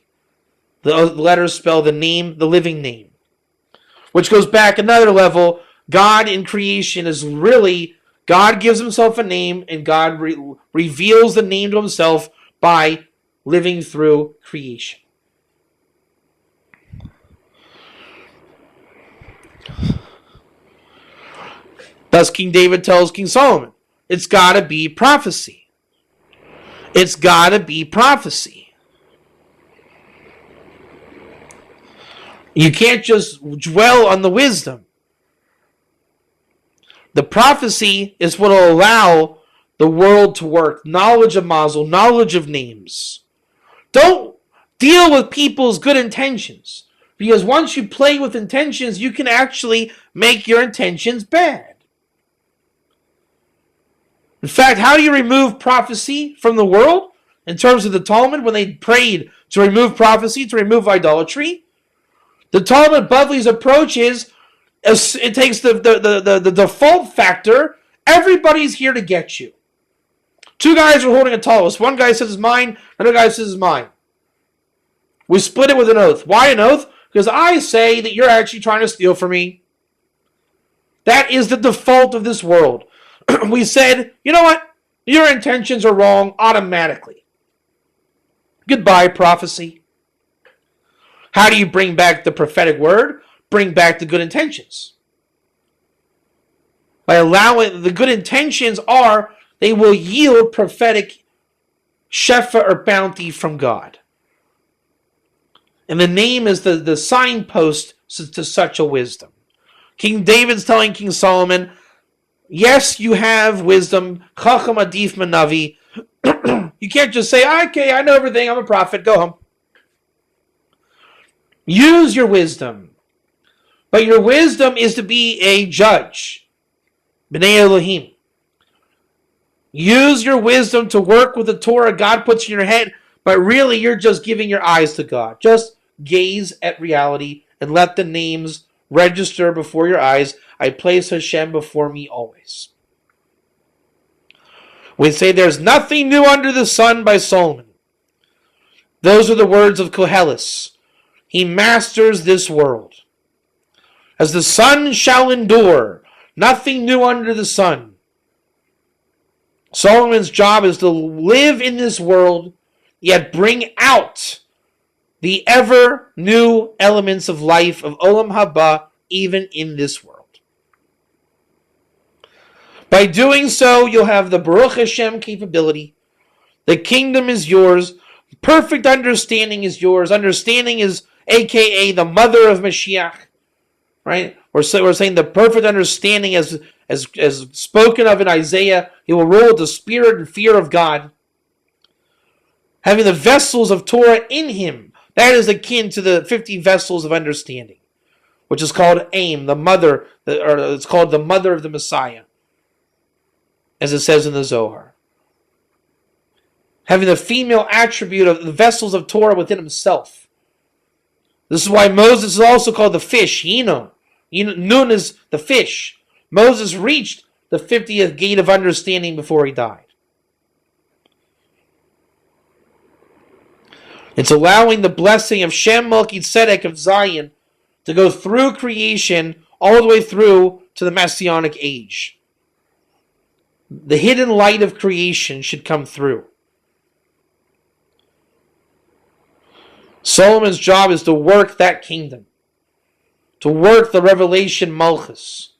The letters spell the name, the living name, which goes back another level. God in creation is really, God gives himself a name, and God reveals the name to himself by living through creation. Thus King David tells King Solomon, it's got to be prophecy. It's got to be prophecy. You can't just dwell on the wisdom. The prophecy is what will allow the world to work. Knowledge of Mazal, knowledge of names. Don't deal with people's good intentions. Because once you play with intentions, you can actually make your intentions bad. In fact, how do you remove prophecy from the world? In terms of the Talmud, when they prayed to remove prophecy, to remove idolatry, the Talmud Bavli's approach is, it takes the default factor, everybody's here to get you. 2 guys are holding a talus. One guy says it's mine, another guy says it's mine. We split it with an oath. Why an oath? Because I say that you're actually trying to steal from me. That is the default of this world. We said, you know what? Your intentions are wrong automatically. Goodbye, prophecy. How do you bring back the prophetic word? Bring back the good intentions. By allowing the good intentions they will yield prophetic shefa or bounty from God. And the name is the signpost to such a wisdom. King David's telling King Solomon, yes, you have wisdom. Chacham adif manavi. You can't just say, okay, I know everything. I'm a prophet. Go home. Use your wisdom. But your wisdom is to be a judge. B'nai Elohim. Use your wisdom to work with the Torah God puts in your head, but really you're just giving your eyes to God. Just gaze at reality and let the names register before your eyes. I place Hashem before me always. We say there's nothing new under the sun by Solomon. Those are the words of Koheles. He masters this world. As the sun shall endure, nothing new under the sun. Solomon's job is to live in this world, yet bring out the ever new elements of life of Olam Haba, even in this world. By doing so, you'll have the Baruch Hashem capability. The kingdom is yours. Perfect understanding is yours. Understanding is aka the mother of Moshiach. Right? We're saying the perfect understanding as spoken of in Isaiah, he will rule with the spirit and fear of God. Having the vessels of Torah in him, that is akin to the 50 vessels of understanding, which is called Aim, the mother, or it's called the mother of the Messiah, as it says in the Zohar. Having the female attribute of the vessels of Torah within himself. This is why Moses is also called the fish, Yino. Nun is the fish. Moses reached the 50th gate of understanding before he died. It's allowing the blessing of Shem Melchizedek of Zion to go through creation all the way through to the Messianic age. The hidden light of creation should come through. Solomon's job is to work that kingdom. To work the revelation Malchus.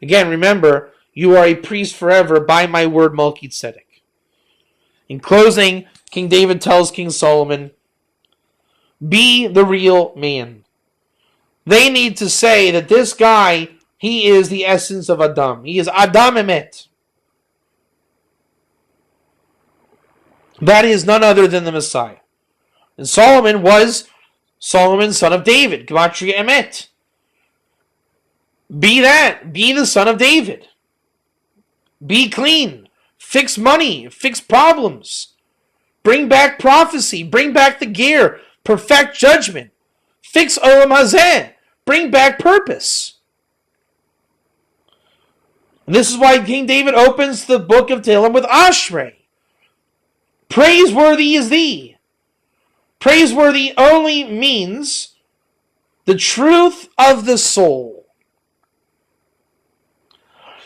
Again, remember, you are a priest forever by my word Melchizedek. In closing, King David tells King Solomon, be the real man. They need to say that this guy, he is the essence of Adam. He is Adam Emet. That is none other than the Messiah. And Solomon was Solomon, son of David. Gematria Emet. Be that. Be the son of David. Be clean. Fix money. Fix problems. Bring back prophecy. Bring back the gear. Perfect judgment. Fix Olam Hazeh. Bring back purpose. And this is why King David opens the book of Tehillim with Ashrei. Praiseworthy is thee. Praiseworthy only means the truth of the soul.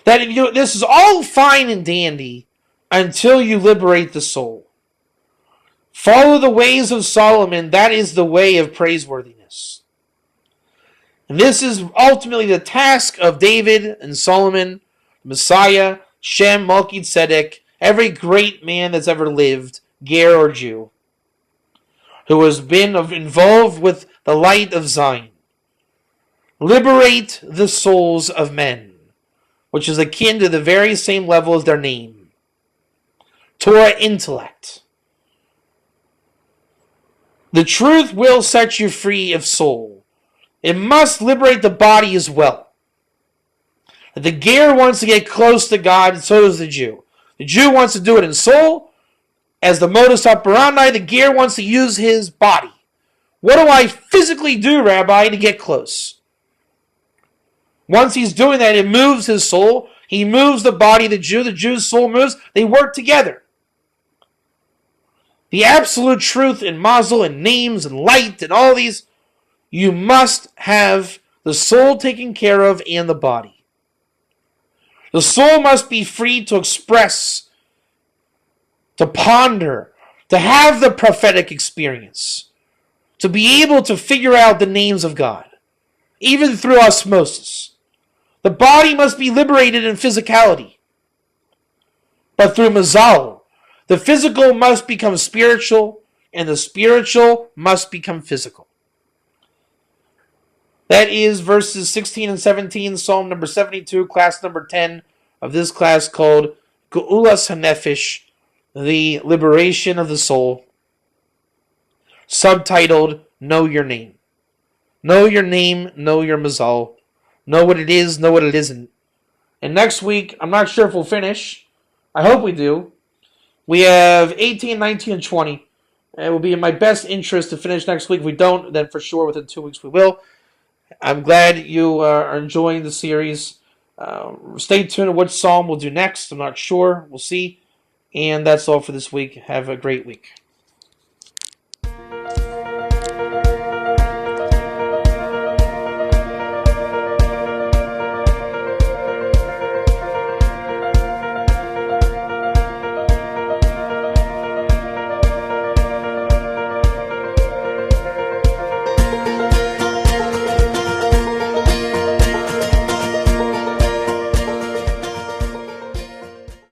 That this is all fine and dandy until you liberate the soul. Follow the ways of Solomon. That is the way of praiseworthiness. And this is ultimately the task of David and Solomon, Messiah, Shem, Melchizedek, every great man that's ever lived, Ger or Jew, who has been involved with the light of Zion. Liberate the souls of men, which is akin to the very same level as their name. Torah intellect. The truth will set you free of soul. It must liberate the body as well. The Ger wants to get close to God, and so does the Jew. The Jew wants to do it in soul. As the modus operandi, the Ger wants to use his body. What do I physically do, Rabbi, to get close? Once he's doing that, it moves his soul. He moves the body of the Jew's soul moves. They work together. The absolute truth in Mazal and names and light and all these, you must have the soul taken care of and the body. The soul must be free to express, to ponder, to have the prophetic experience, to be able to figure out the names of God, even through osmosis. The body must be liberated in physicality. But through Mazal, the physical must become spiritual, and the spiritual must become physical. That is verses 16 and 17, Psalm number 72, class number 10 of this class called Geulas HaNefesh, the liberation of the soul, subtitled Know Your Name. Know your name, know your Mazal. Know what it is, know what it isn't. And next week, I'm not sure if we'll finish. I hope we do. We have 18, 19, and 20. It will be in my best interest to finish next week. If we don't, then for sure within 2 weeks we will. I'm glad you are enjoying the series. Stay tuned to what psalm we'll do next. I'm not sure. We'll see. And that's all for this week. Have a great week.